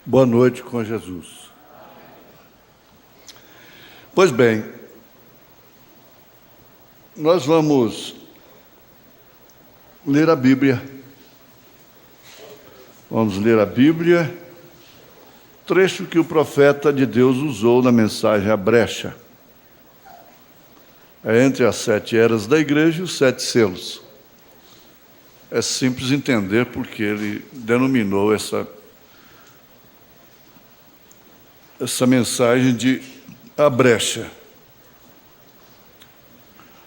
Boa noite com Jesus. Pois bem, nós vamos ler a Bíblia. Vamos ler a Bíblia, trecho que o profeta de Deus usou na mensagem à brecha. É entre as 7 eras da igreja e os 7 selos. É simples entender porque ele denominou essa mensagem de a brecha.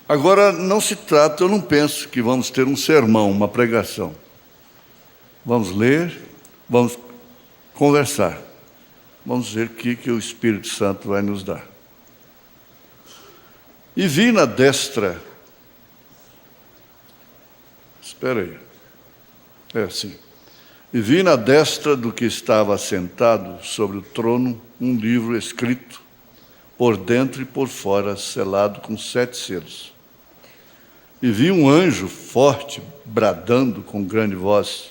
Agora, não se trata, eu não penso que vamos ter um sermão, uma pregação. Vamos ler, vamos conversar. Vamos ver o que o Espírito Santo vai nos dar. E vi na destra... Espera aí. É assim. E vi na destra do que estava assentado sobre o trono um livro escrito, por dentro e por fora, selado com 7 selos. E vi um anjo forte, bradando com grande voz: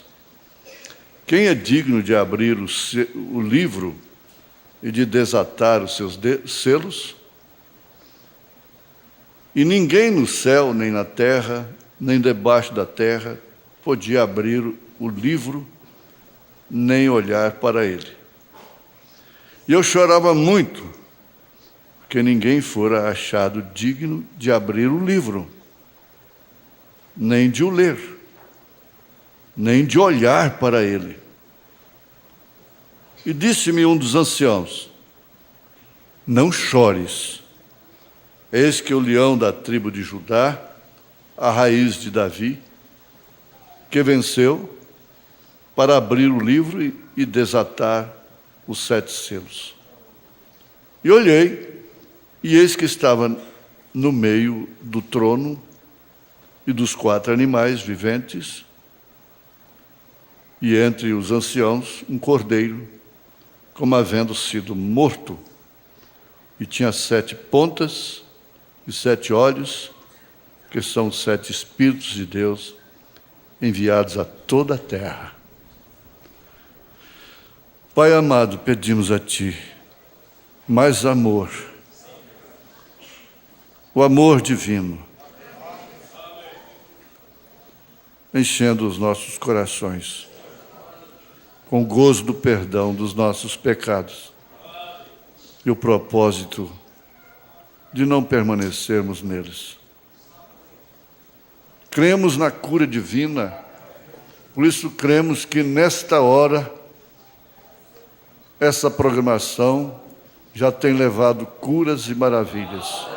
quem é digno de abrir o livro e de desatar os seus selos? E ninguém no céu, nem na terra, nem debaixo da terra, podia abrir o livro, nem olhar para ele. E eu chorava muito, porque ninguém fora achado digno de abrir o livro, nem de o ler, nem de olhar para ele. E disse-me um dos anciãos: não chores, eis que o leão da tribo de Judá, a raiz de Davi, que venceu, para abrir o livro e desatar os 7 selos. E olhei, e eis que estava no meio do trono e dos 4 animais viventes, e entre os anciãos um cordeiro, como havendo sido morto, e tinha 7 pontas e 7 olhos, que são os 7 Espíritos de Deus, enviados a toda a terra. Pai amado, pedimos a Ti mais amor, o amor divino, enchendo os nossos corações com o gozo do perdão dos nossos pecados e o propósito de não permanecermos neles. Cremos na cura divina, por isso cremos que nesta hora essa programação já tem levado curas e maravilhas.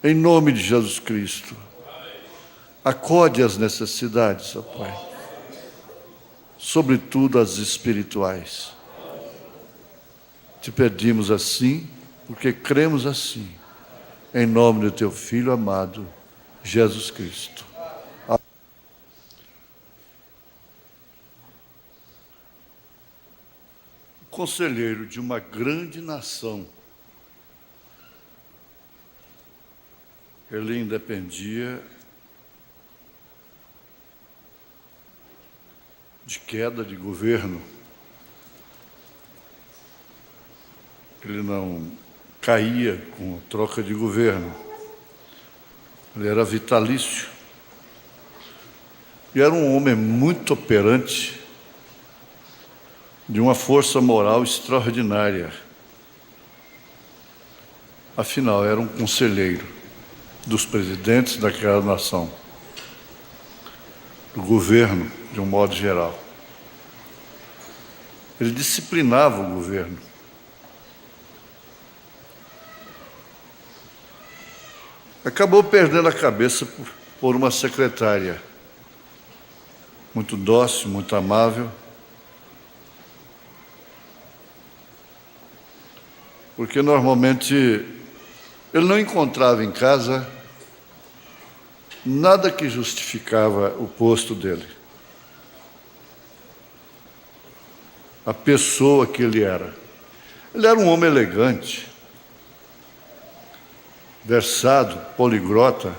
Em nome de Jesus Cristo, acode as necessidades, ó Pai, sobretudo as espirituais. Te pedimos assim, porque cremos assim, em nome do Teu Filho amado, Jesus Cristo. Conselheiro de uma grande nação, ele independia de queda de governo. Ele não caía com a troca de governo. Ele era vitalício. E era um homem muito operante, de uma força moral extraordinária. Afinal, era um conselheiro dos presidentes daquela nação, do governo, de um modo geral. Ele disciplinava o governo. Acabou perdendo a cabeça por uma secretária muito dócil, muito amável, porque normalmente ele não encontrava em casa nada que justificava o posto dele. A pessoa que ele era. Ele era um homem elegante, versado, poliglota,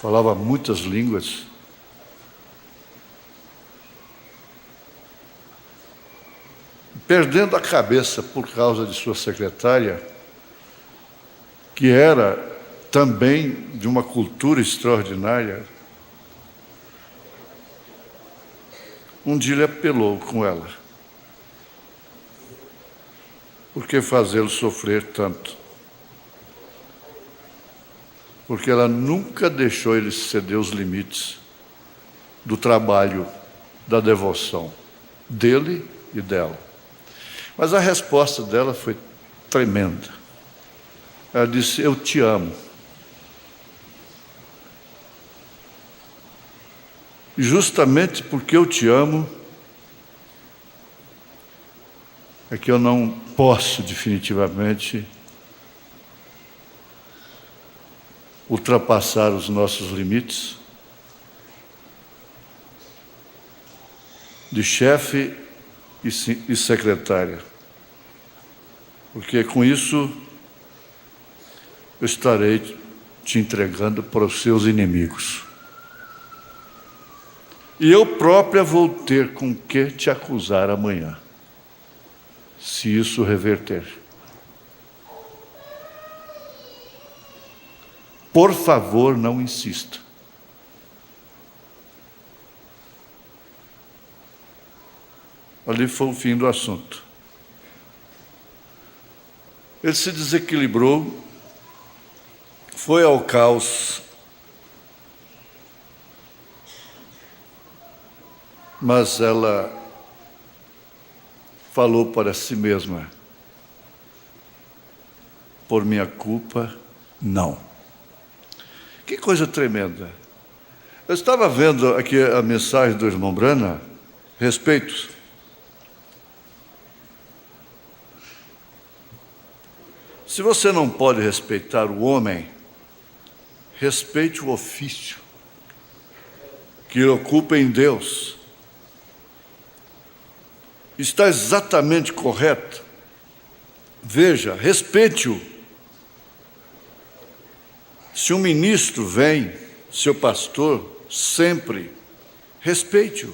falava muitas línguas. perdendo a cabeça por causa de sua secretária, que era também de uma cultura extraordinária, um dia ele apelou com ela. Por que fazê-lo sofrer tanto? Porque ela nunca deixou ele ceder os limites do trabalho, da devoção, dele e dela. Mas a resposta dela foi tremenda. Ela disse: eu te amo. E justamente porque eu te amo, é que eu não posso definitivamente ultrapassar os nossos limites de chefe e secretária, porque com isso eu estarei te entregando para os seus inimigos. E eu própria vou ter com que te acusar amanhã, se isso reverter. Por favor, não insista. Ali foi o fim do assunto. Ele se desequilibrou, foi ao caos, mas ela falou para si mesma: por minha culpa, não. Que coisa tremenda. Eu estava vendo aqui a mensagem do irmão Brana, respeitos. Se você não pode respeitar o homem, respeite o ofício que ele ocupa em Deus. Está exatamente correto. Veja, respeite-o. Se um ministro vem, seu pastor, sempre, respeite-o.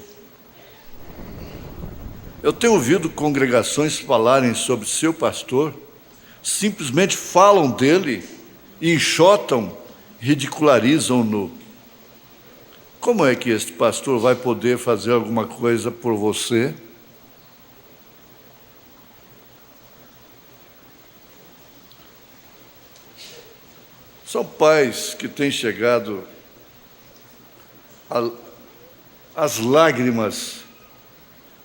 Eu tenho ouvido congregações falarem sobre seu pastor, simplesmente falam dele, enxotam, ridicularizam-no. Como é que este pastor vai poder fazer alguma coisa por você? São pais que têm chegado às lágrimas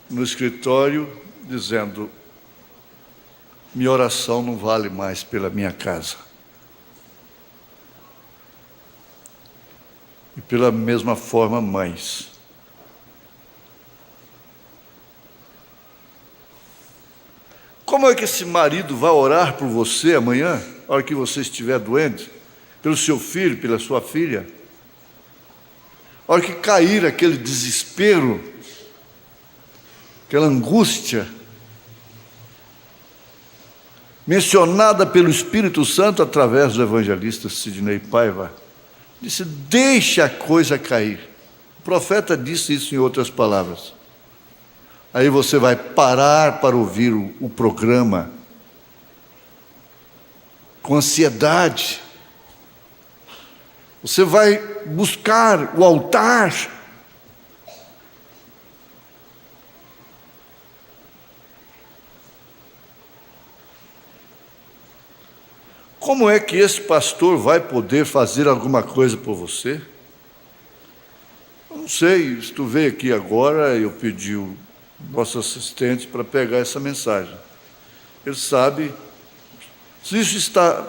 no escritório, dizendo: minha oração não vale mais pela minha casa. E pela mesma forma, mães. Como é que esse marido vai orar por você amanhã, na hora que você estiver doente? Pelo seu filho, pela sua filha? A hora que cair aquele desespero, aquela angústia, mencionada pelo Espírito Santo através do evangelista Sidney Paiva, disse: deixe a coisa cair. O profeta disse isso em outras palavras. Aí você vai parar para ouvir o programa com ansiedade. Você vai buscar o altar. Como é que esse pastor vai poder fazer alguma coisa por você? Eu não sei, se tu veio aqui agora, eu pedi o nosso assistente para pegar essa mensagem. Ele sabe, se isso está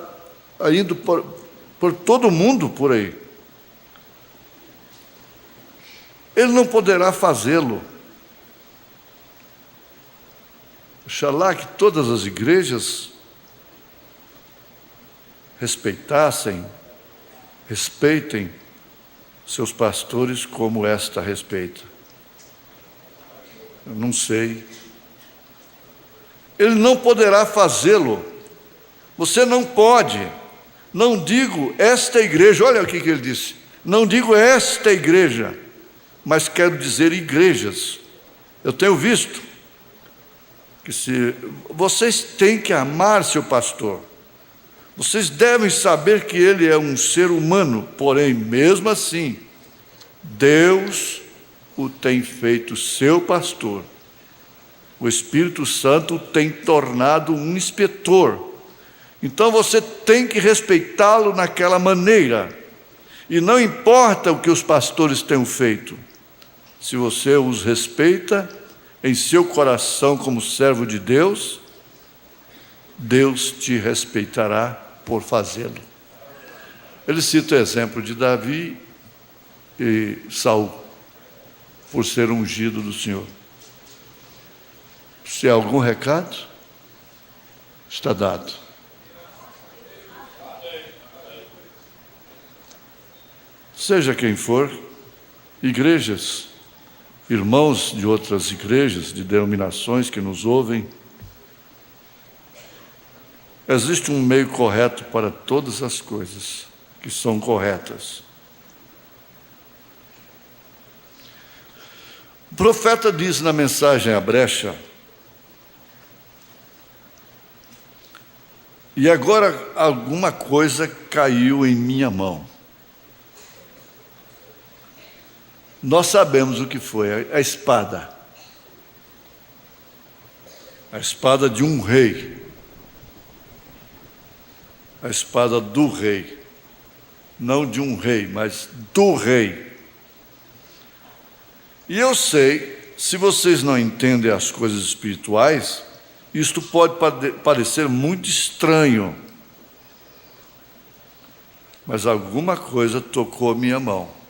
indo por todo mundo por aí, ele não poderá fazê-lo. Oxalá que todas as igrejas respeitem seus pastores como esta respeita. Eu não sei. Ele não poderá fazê-lo. Você não pode. Não digo esta igreja, olha o que ele disse. Não digo esta igreja, mas quero dizer igrejas. Eu tenho visto que que se vocês têm que amar seu pastor. Vocês devem saber que ele é um ser humano, porém, mesmo assim, Deus o tem feito seu pastor. O Espírito Santo o tem tornado um inspetor. Então você tem que respeitá-lo naquela maneira. E não importa o que os pastores tenham feito. Se você os respeita em seu coração como servo de Deus, Deus te respeitará por fazê-lo. Ele cita o exemplo de Davi e Saul, por ser ungido do Senhor. Se há algum recado, está dado. Seja quem for, igrejas, irmãos de outras igrejas, de denominações que nos ouvem, existe um meio correto para todas as coisas que são corretas. O profeta diz na mensagem à brecha: e agora alguma coisa caiu em minha mão. Nós sabemos o que foi, a espada. A espada de um rei. A espada do rei. Não de um rei, mas do rei. E eu sei, se vocês não entendem as coisas espirituais, isto pode parecer muito estranho. Mas alguma coisa tocou a minha mão.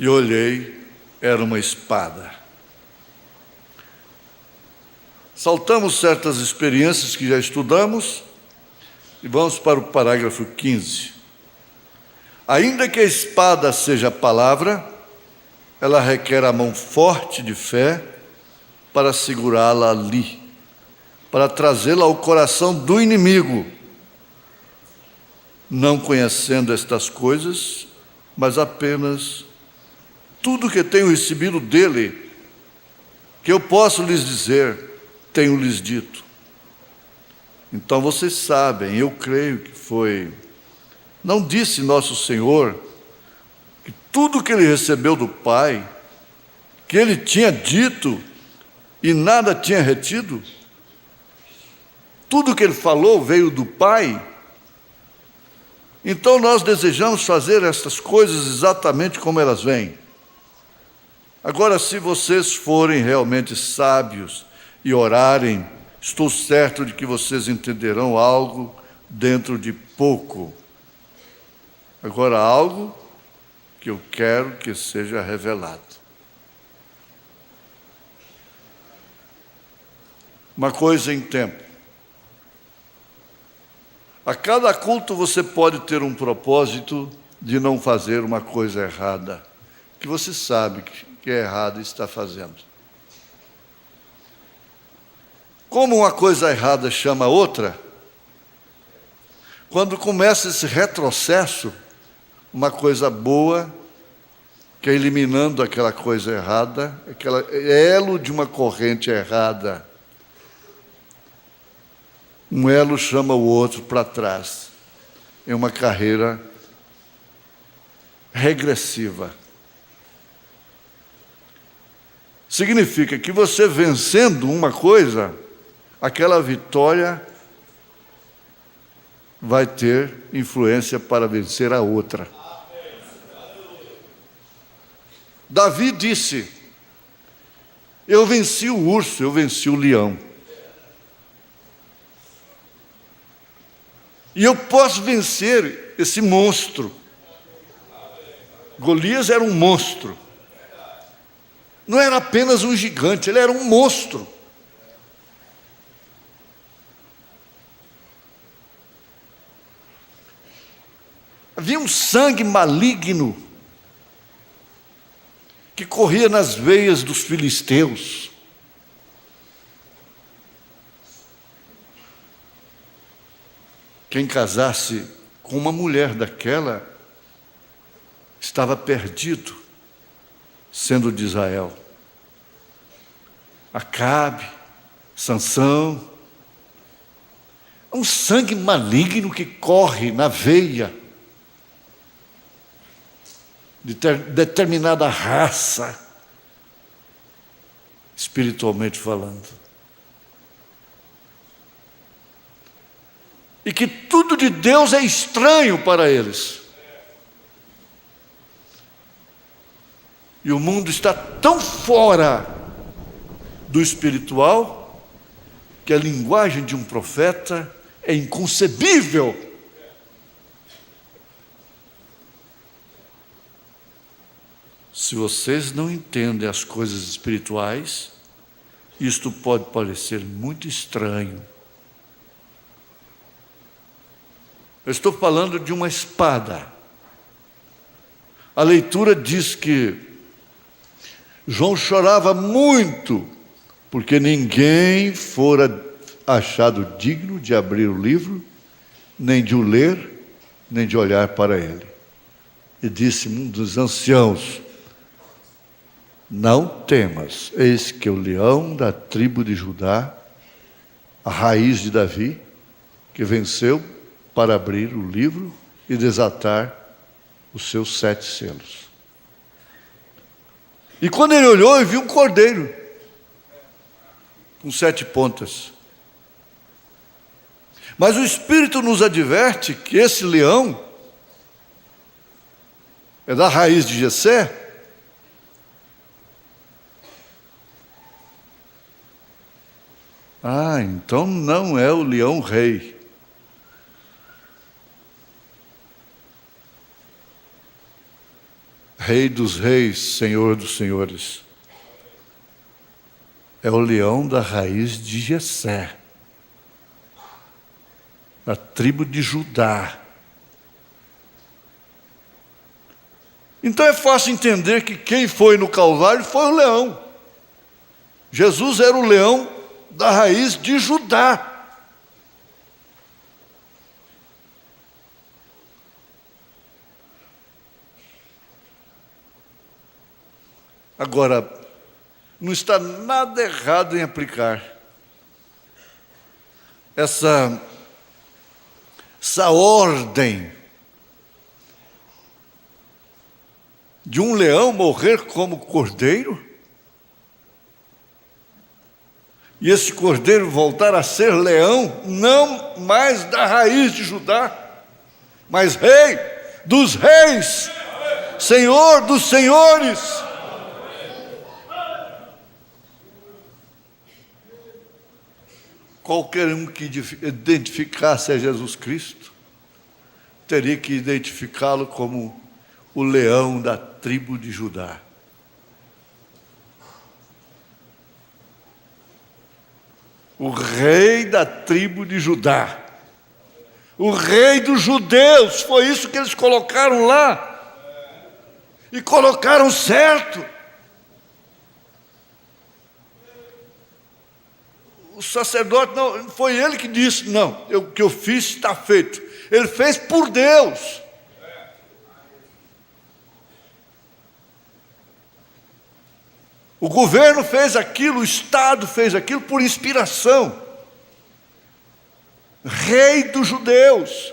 E olhei, era uma espada. Saltamos certas experiências que já estudamos e vamos para o parágrafo 15. Ainda que a espada seja a palavra, ela requer a mão forte de fé para segurá-la ali, para trazê-la ao coração do inimigo, não conhecendo estas coisas, mas apenas tudo que tenho recebido dele, que eu posso lhes dizer, tenho lhes dito. Então vocês sabem, eu creio que foi. Não disse nosso Senhor que tudo que ele recebeu do Pai, que ele tinha dito e nada tinha retido? Tudo que ele falou veio do Pai. Então nós desejamos fazer estas coisas exatamente como elas vêm. Agora, se vocês forem realmente sábios e orarem, estou certo de que vocês entenderão algo dentro de pouco. Agora, algo que eu quero que seja revelado. Uma coisa em tempo. A cada culto você pode ter um propósito de não fazer uma coisa errada, que você sabe que é errado e está fazendo. Como uma coisa errada chama outra, quando começa esse retrocesso, uma coisa boa, que é eliminando aquela coisa errada, aquele elo de uma corrente errada, um elo chama o outro para trás. É uma carreira regressiva. Significa que você vencendo uma coisa, aquela vitória vai ter influência para vencer a outra. Davi disse: eu venci o urso, eu venci o leão. E eu posso vencer esse monstro. Golias era um monstro. Não era apenas um gigante, ele era um monstro. Havia um sangue maligno que corria nas veias dos filisteus. Quem casasse com uma mulher daquela estava perdido, sendo de Israel. Acabe, Sansão. É um sangue maligno que corre na veia de determinada raça, espiritualmente falando. E que tudo de Deus é estranho para eles. E o mundo está tão fora do espiritual que a linguagem de um profeta é inconcebível. Se vocês não entendem as coisas espirituais, isto pode parecer muito estranho. Eu estou falando de uma espada. A leitura diz que João chorava muito, porque ninguém fora achado digno de abrir o livro, nem de o ler, nem de olhar para ele. E disse um dos anciãos: não temas, eis que o leão da tribo de Judá, a raiz de Davi, que venceu para abrir o livro e desatar os seus 7 selos. E quando ele olhou, ele viu um cordeiro com 7 pontas. Mas o Espírito nos adverte que esse leão é da raiz de Jessé. Ah, então não é o leão rei. Rei dos reis, Senhor dos senhores. É o leão da raiz de Jessé, da tribo de Judá. Então é fácil entender que quem foi no Calvário foi o leão. Jesus era o leão da raiz de Judá. Agora, não está nada errado em aplicar essa ordem de um leão morrer como cordeiro, e esse cordeiro voltar a ser leão, não mais da raiz de Judá, mas rei dos reis, Senhor dos senhores. Qualquer um que identificasse a Jesus Cristo teria que identificá-lo como o leão da tribo de Judá. O rei da tribo de Judá. O rei dos judeus. Foi isso que eles colocaram lá. E colocaram certo. O sacerdote, não foi ele que disse, não, o que eu fiz está feito. Ele fez por Deus. O governo fez aquilo, o Estado fez aquilo por inspiração. Rei dos judeus.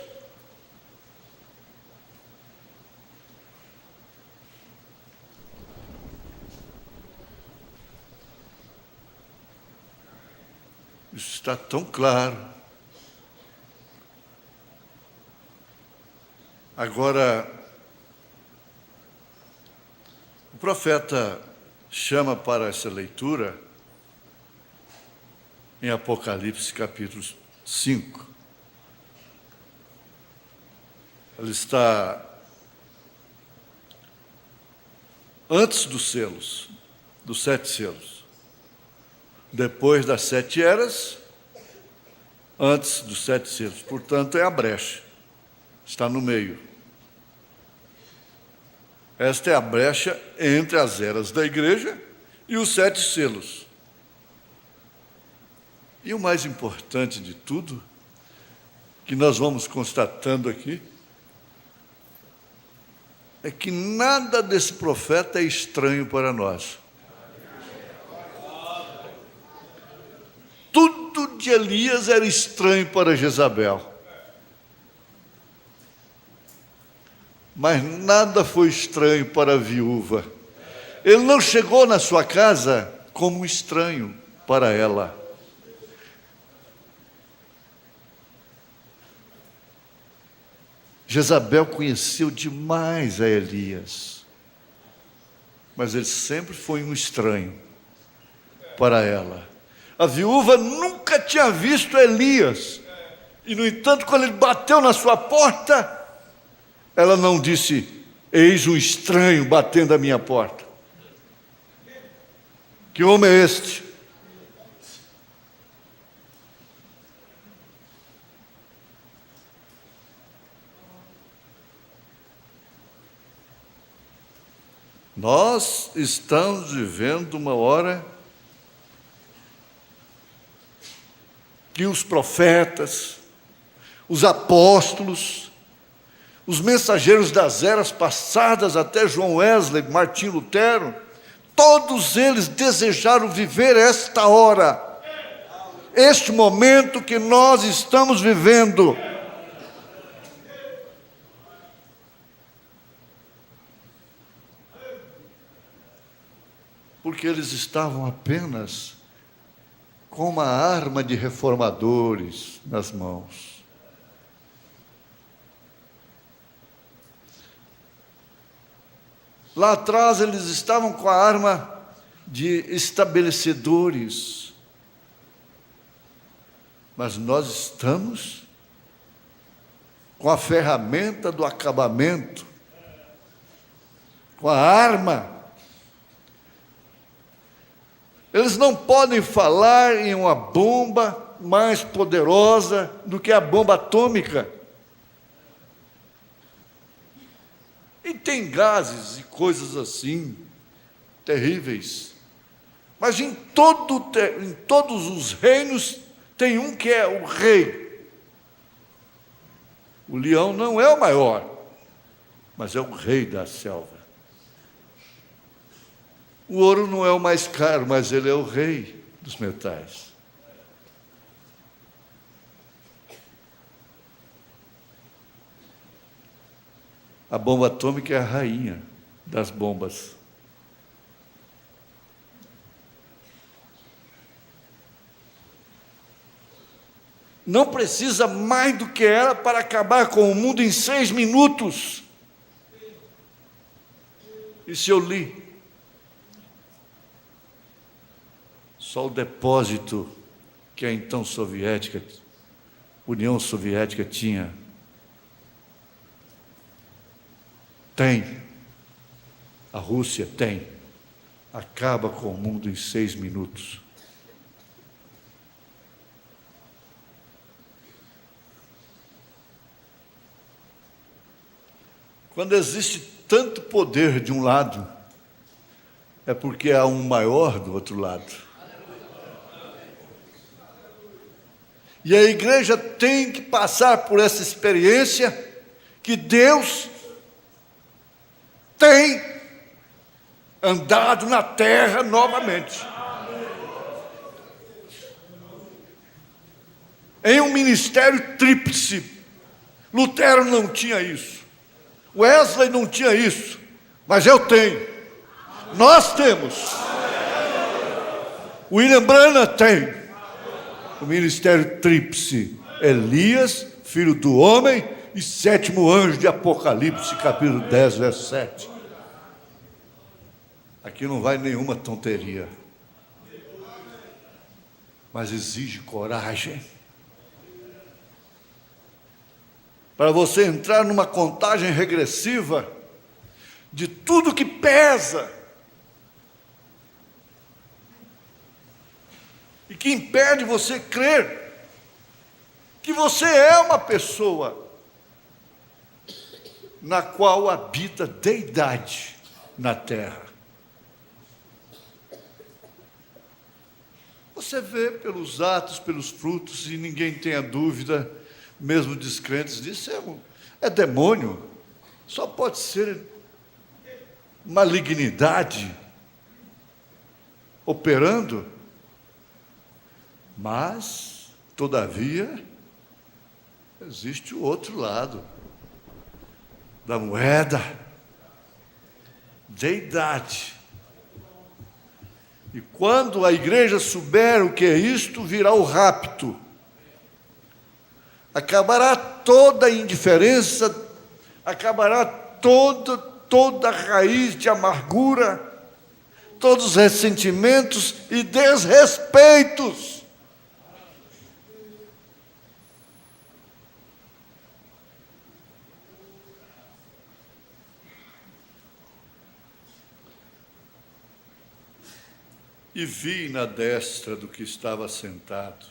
Isso está tão claro. Agora, o profeta chama para essa leitura em Apocalipse capítulo 5. Ele está antes dos selos, dos 7 selos. Depois das 7 eras, antes dos 7 selos. Portanto, é a brecha. Está no meio. Esta é a brecha entre as eras da igreja e os 7 selos. E o mais importante de tudo, que nós vamos constatando aqui, é que nada desse profeta é estranho para nós. de Elias era estranho para Jezabel. Mas nada foi estranho para a viúva. Ele não chegou na sua casa como um estranho para ela. Jezabel conheceu demais a Elias, mas ele sempre foi um estranho para ela. A viúva nunca tinha visto Elias, e no entanto, quando ele bateu na sua porta, ela não disse: eis um estranho batendo à minha porta. Que homem é este? Nós estamos vivendo uma hora que os profetas, os apóstolos, os mensageiros das eras passadas, até João Wesley, Martim Lutero, todos eles desejaram viver esta hora, este momento que nós estamos vivendo. Porque eles estavam apenas com uma arma de reformadores nas mãos. Lá atrás eles estavam com a arma de estabelecedores. Mas nós estamos com a ferramenta do acabamento, com a arma. Eles não podem falar em uma bomba mais poderosa do que a bomba atômica. E tem gases e coisas assim, terríveis. Mas em todos os reinos tem um que é o rei. O leão não é o maior, mas é o rei da selva. O ouro não é o mais caro, mas ele é o rei dos metais. A bomba atômica é a rainha das bombas. Não precisa mais do que ela para acabar com o mundo em 6 minutos. Isso eu li. Só o depósito que a então União Soviética tinha. Tem. A Rússia tem. Acaba com o mundo em 6 minutos. Quando existe tanto poder de um lado, é porque há um maior do outro lado. E a igreja tem que passar por essa experiência que Deus tem andado na terra novamente. Em um ministério tríplice. Lutero não tinha isso. Wesley não tinha isso. Mas eu tenho. Nós temos. William Branham tem. O ministério tríplice. Elias, filho do homem, e 7º anjo de Apocalipse, capítulo 10, verso 7. Aqui não vai nenhuma tonteria. Mas exige coragem. Para você entrar numa contagem regressiva de tudo que pesa e que impede você crer que você é uma pessoa na qual habita deidade na terra. Você vê pelos atos, pelos frutos, e ninguém tenha dúvida, mesmo descrentes, disso é demônio. Só pode ser malignidade operando. Mas Todavia, existe o outro lado da moeda, de idade. E quando a igreja souber o que é isto, virá o rapto. Acabará toda a indiferença, acabará toda a raiz de amargura, todos os ressentimentos e desrespeitos. E vi na destra do que estava sentado,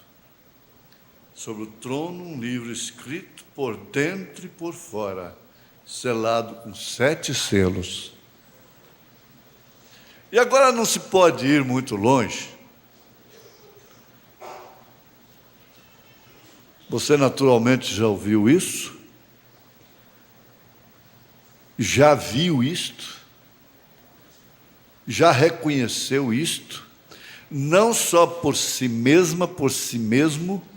sobre o trono, um livro escrito por dentro e por fora, selado com 7 selos. E agora não se pode ir muito longe. Você naturalmente já ouviu isso? Já viu isto? Já reconheceu isto? Não só por si mesma, por si mesmo,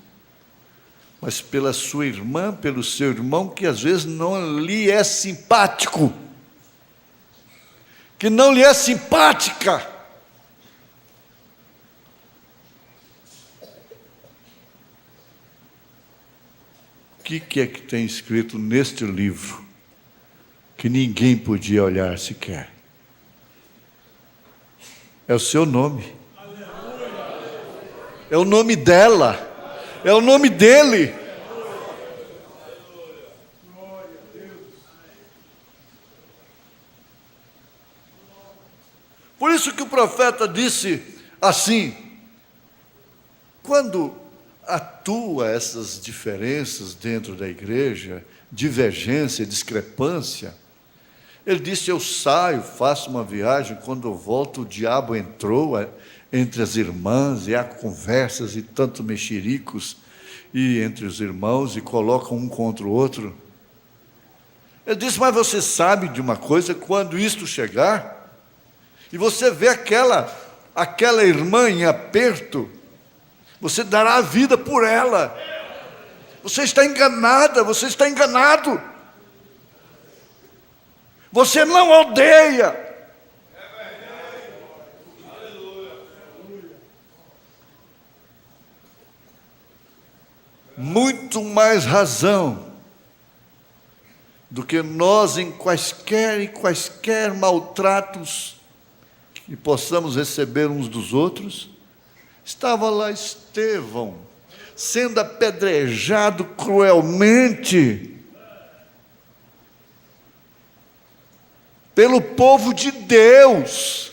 mas pela sua irmã, pelo seu irmão, que às vezes não lhe é simpático, que não lhe é simpática. O que é que tem escrito neste livro que ninguém podia olhar sequer? É o seu nome. É o nome dela. É o nome dele. Por isso que o profeta disse assim: quando atua essas diferenças dentro da igreja, divergência, discrepância, ele disse: eu saio, faço uma viagem, quando eu volto o diabo entrou entre as irmãs, e há conversas e tanto mexericos e entre os irmãos, e colocam um contra o outro. Ele disse: mas você sabe de uma coisa, quando isto chegar, e você vê aquela irmã em aperto, você dará a vida por ela. Você está enganada, você está enganado. Você não odeia. Muito mais razão do que nós em quaisquer maltratos que possamos receber uns dos outros. Estava lá Estevão, sendo apedrejado cruelmente pelo povo de Deus.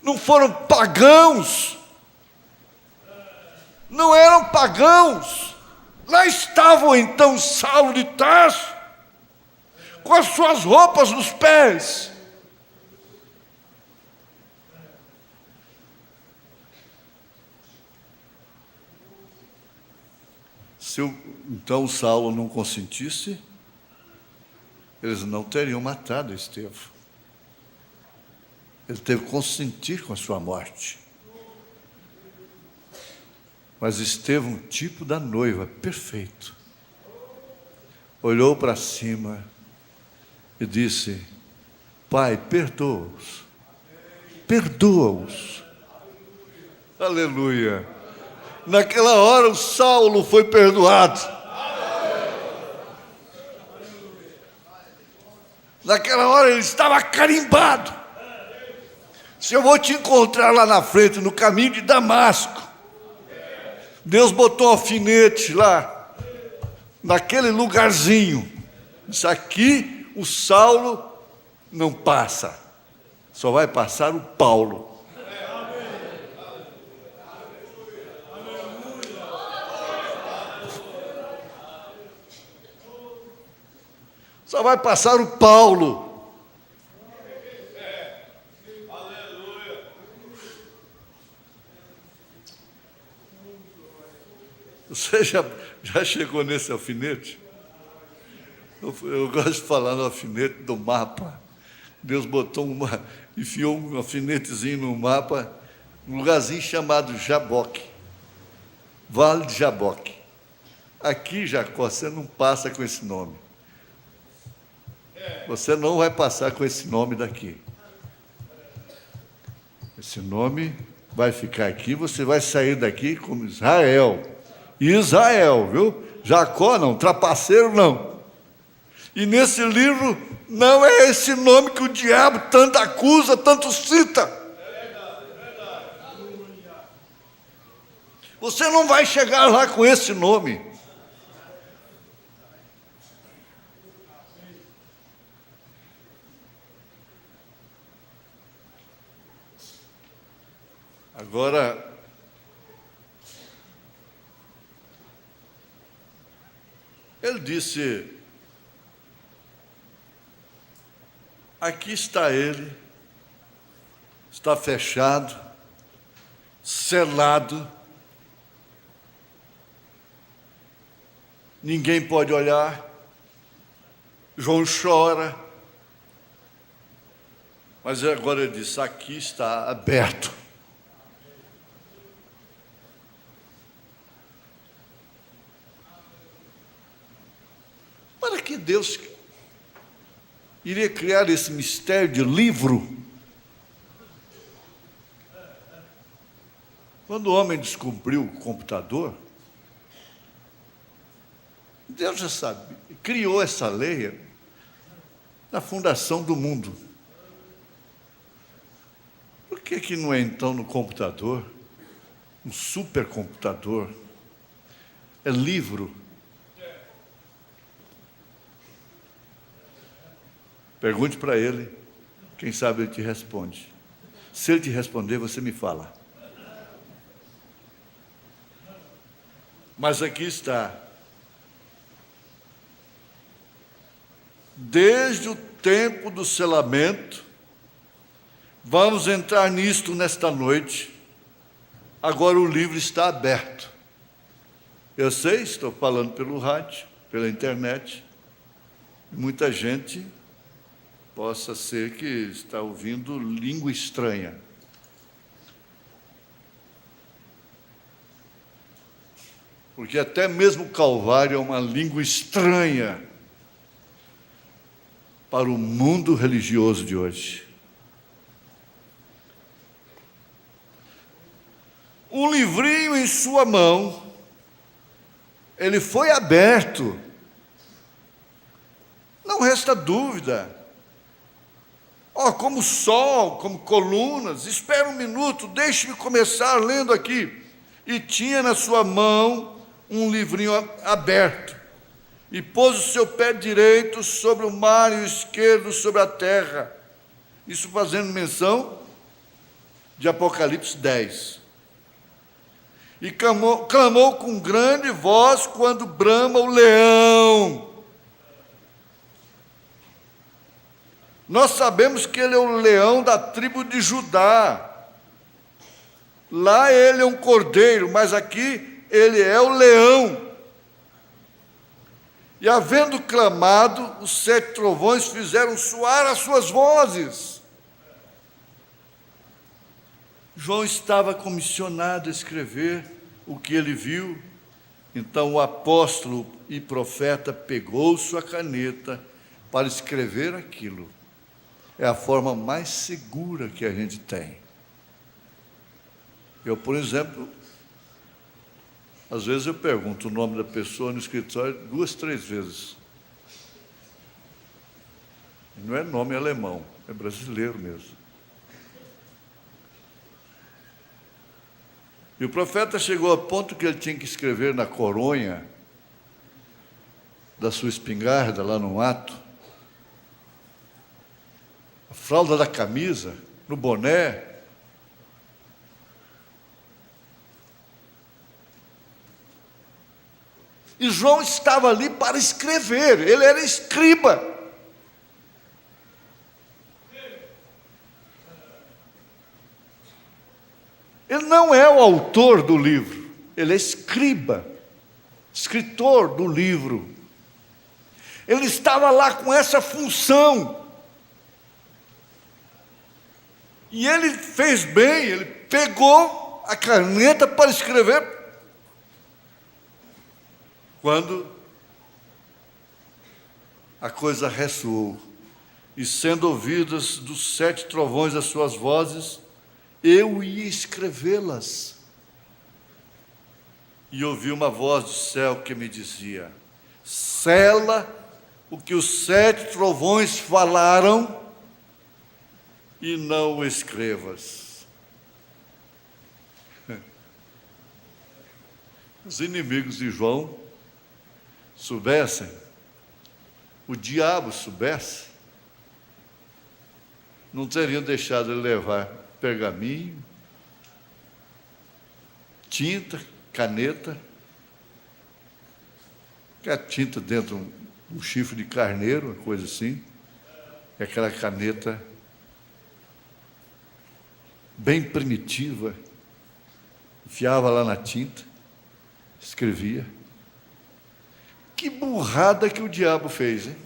Não foram pagãos, não eram pagãos. Lá estavam então Saulo de Tarso, com as suas roupas nos pés. Se então Saulo não consentisse, eles não teriam matado Estevão. Ele teve que consentir com a sua morte. Mas Estevão, tipo da noiva, perfeito, olhou para cima e disse: Pai, perdoa-os. Perdoa-os. Aleluia. Naquela hora o Saulo foi perdoado. Naquela hora ele estava carimbado. Se eu vou te encontrar lá na frente, no caminho de Damasco, Deus botou um alfinete lá, naquele lugarzinho. Isso aqui o Saulo não passa, só vai passar o Paulo. Só vai passar o Paulo. Você já chegou nesse alfinete? Eu gosto de falar no alfinete do mapa. Deus enfiou um alfinetezinho no mapa, um lugarzinho chamado Jaboque, Vale de Jaboque. Aqui, Jacó, você não passa com esse nome. Você não vai passar com esse nome daqui. Esse nome vai ficar aqui, você vai sair daqui como Israel. Israel, viu? Jacó não, trapaceiro não. E nesse livro não é esse nome que o diabo tanto acusa, tanto cita. Você não vai chegar lá com esse nome. Agora, ele disse: aqui está ele, está fechado, selado, ninguém pode olhar. João chora, mas agora ele disse: aqui está aberto. Para que Deus iria criar esse mistério de livro? Quando o homem descobriu o computador, Deus já sabe, criou essa lei na fundação do mundo. Por que não é então no computador, um supercomputador, é livro? Pergunte para ele, quem sabe ele te responde. Se ele te responder, você me fala. Mas aqui está. Desde o tempo do selamento, vamos entrar nisto nesta noite. Agora o livro está aberto. Eu sei, estou falando pelo rádio, pela internet. Muita gente possa ser que está ouvindo língua estranha. Porque até mesmo o Calvário é uma língua estranha para o mundo religioso de hoje. Um livrinho em sua mão, ele foi aberto. Não resta dúvida. Como sol, como colunas, espera um minuto, deixe-me começar lendo aqui. E tinha na sua mão um livrinho aberto, e pôs o seu pé direito sobre o mar e o esquerdo sobre a terra. Isso fazendo menção de Apocalipse 10. E clamou com grande voz quando brama o leão. Nós sabemos que ele é o leão da tribo de Judá. Lá ele é um cordeiro, mas aqui ele é o leão. E havendo clamado, os 7 trovões fizeram soar as suas vozes. João estava comissionado a escrever o que ele viu. Então o apóstolo e profeta pegou sua caneta para escrever aquilo. É a forma mais segura que a gente tem. Eu, por exemplo, às vezes eu pergunto o nome da pessoa no escritório 2, 3 vezes. Não é nome alemão, é brasileiro mesmo. E o profeta chegou a ponto que ele tinha que escrever na coronha da sua espingarda, lá no mato, a fralda da camisa, no boné. E João estava ali para escrever, ele era escriba. Ele não é o autor do livro, ele é escriba, escritor do livro. Ele estava lá com essa função. E ele fez bem, ele pegou a caneta para escrever. quando a coisa ressoou, e sendo ouvidas dos 7 trovões as suas vozes, eu ia escrevê-las. E ouvi uma voz do céu que me dizia: sela o que os 7 trovões falaram e não o escrevas. Os inimigos de João soubessem, o diabo soubesse, não teriam deixado ele levar pergaminho, tinta, caneta, que a tinta dentro de um chifre de carneiro, uma coisa assim, e aquela caneta bem primitiva, enfiava lá na tinta, escrevia. Que burrada que o diabo fez, hein?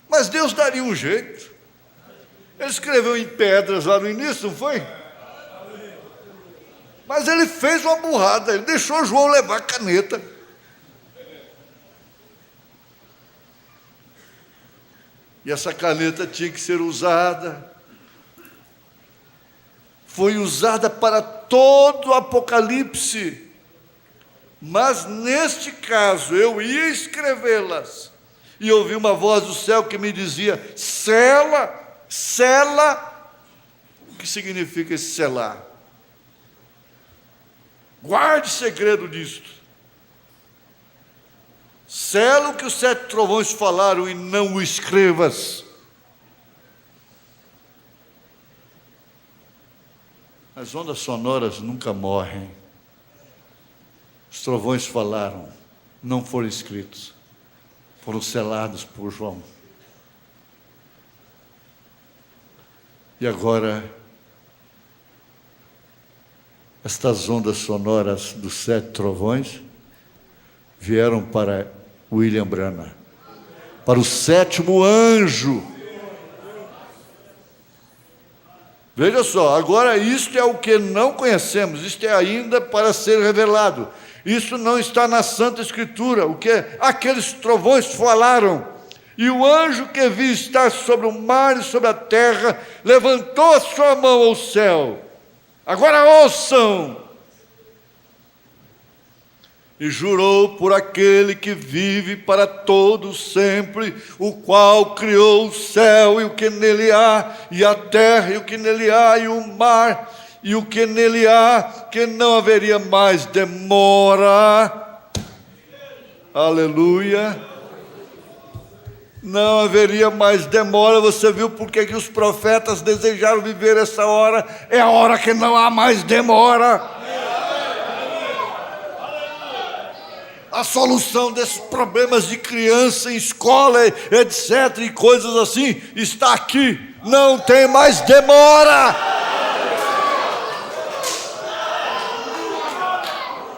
Mas Deus daria um jeito. Ele escreveu em pedras lá no início, não foi? Mas ele fez uma burrada, ele deixou João levar a caneta. E essa caneta tinha que ser usada. Foi usada para todo o Apocalipse. Mas neste caso eu ia escrevê-las. E ouvi uma voz do céu que me dizia: sela, sela. O que significa esse selar? Guarde segredo disto. Sela o que os 7 trovões falaram e não o escrevas. As ondas sonoras nunca morrem. Os trovões falaram, não foram escritos, foram selados por João. E agora, estas ondas sonoras dos 7 trovões vieram para William Branham, para o 7º anjo. Veja só, agora isto é o que não conhecemos, isto é ainda para ser revelado. Isso não está na Santa Escritura, o que aqueles trovões falaram. E o anjo que vi estar sobre o mar e sobre a terra levantou a sua mão ao céu. Agora ouçam! E jurou por aquele que vive para todo sempre, o qual criou o céu e o que nele há, e a terra e o que nele há, e o mar e o que nele há, que não haveria mais demora. Aleluia. Não haveria mais demora. Você viu por que os profetas desejaram viver essa hora? É a hora que não há mais demora. A solução desses problemas de criança em escola, etc., e coisas assim, está aqui. Não tem mais demora.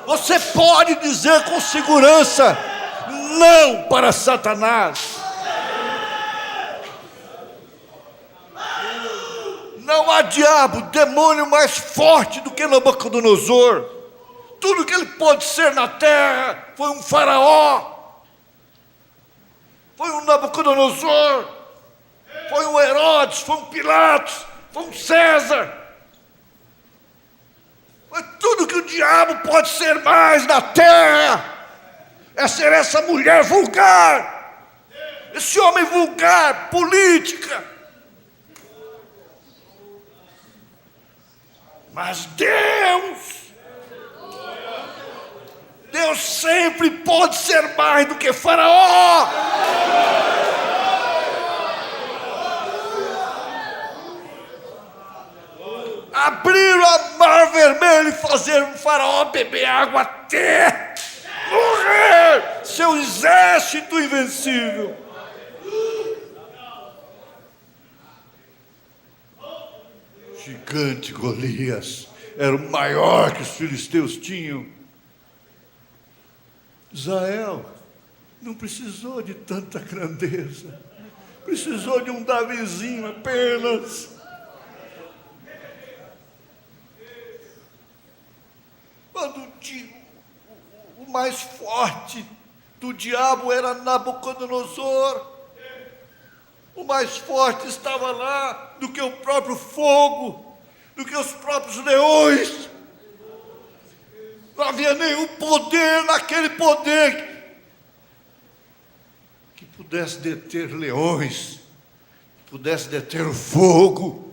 Você pode dizer com segurança não para Satanás. Não há diabo, demônio mais forte do que Nabucodonosor. Tudo que ele pode ser na terra foi um faraó, foi um Nabucodonosor, foi um Herodes, foi um Pilatos, foi um César. Mas tudo que o diabo pode ser mais na terra é ser essa mulher vulgar, esse homem vulgar, política. Mas Deus sempre pode ser mais do que faraó. Abrir o mar vermelho e fazer um faraó beber água até morrer, seu exército invencível. Gigante Golias era o maior que os filisteus tinham. Israel não precisou de tanta grandeza, precisou de um Davizinho apenas. Quando mais forte do diabo era Nabucodonosor. O mais forte estava lá do que o próprio fogo, do que os próprios leões. Não havia nenhum poder naquele poder que pudesse deter leões, que pudesse deter o fogo.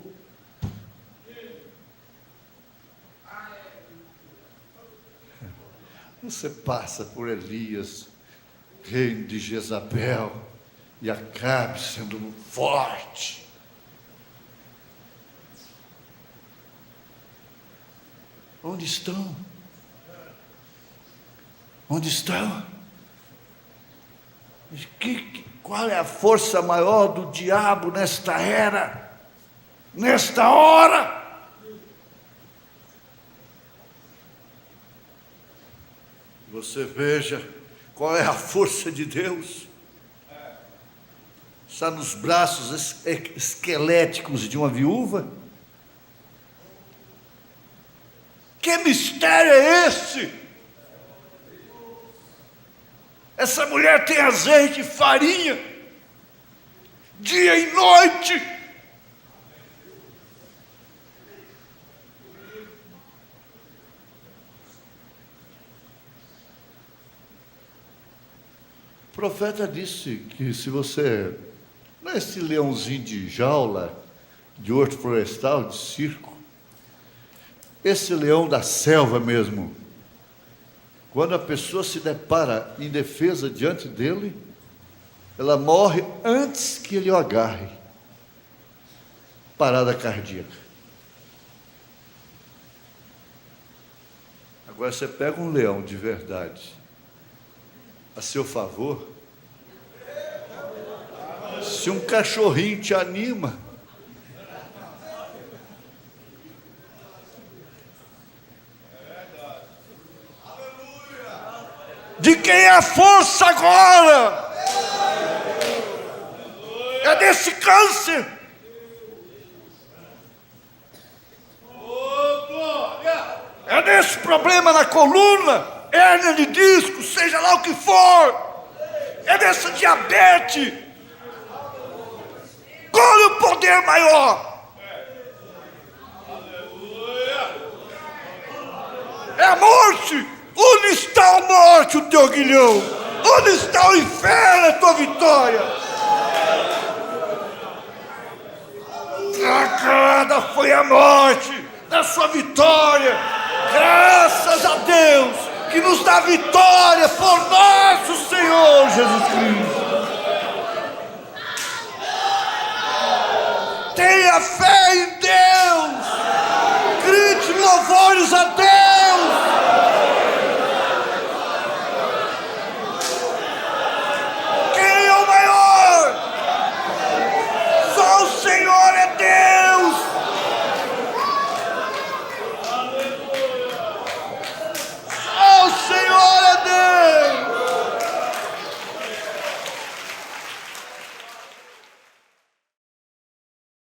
Você passa por Elias, reino de Jezabel, e Acabe sendo forte. Onde estão? Onde estão? Qual é a força maior do diabo nesta era? Nesta hora? Você veja qual é a força de Deus. Está nos braços esqueléticos de uma viúva? Que mistério é esse? Essa mulher tem azeite e farinha, dia e noite. O profeta disse que se você, não é esse leãozinho de jaula, de horto florestal, de circo, esse leão da selva mesmo, quando a pessoa se depara indefesa diante dele, ela morre antes que ele o agarre. Parada cardíaca. Agora você pega um leão de verdade, a seu favor, se um cachorrinho te anima, de quem é a força agora? É desse câncer. É desse problema na coluna, hérnia de disco, seja lá o que for. É desse diabetes. Qual é o poder maior? É a morte. Onde está a morte, o teu aguilhão? Onde está o inferno, a tua vitória? Tragada foi a morte da sua vitória. Graças a Deus que nos dá vitória por nosso Senhor Jesus Cristo. Tenha fé em Deus. Grite louvores a Deus.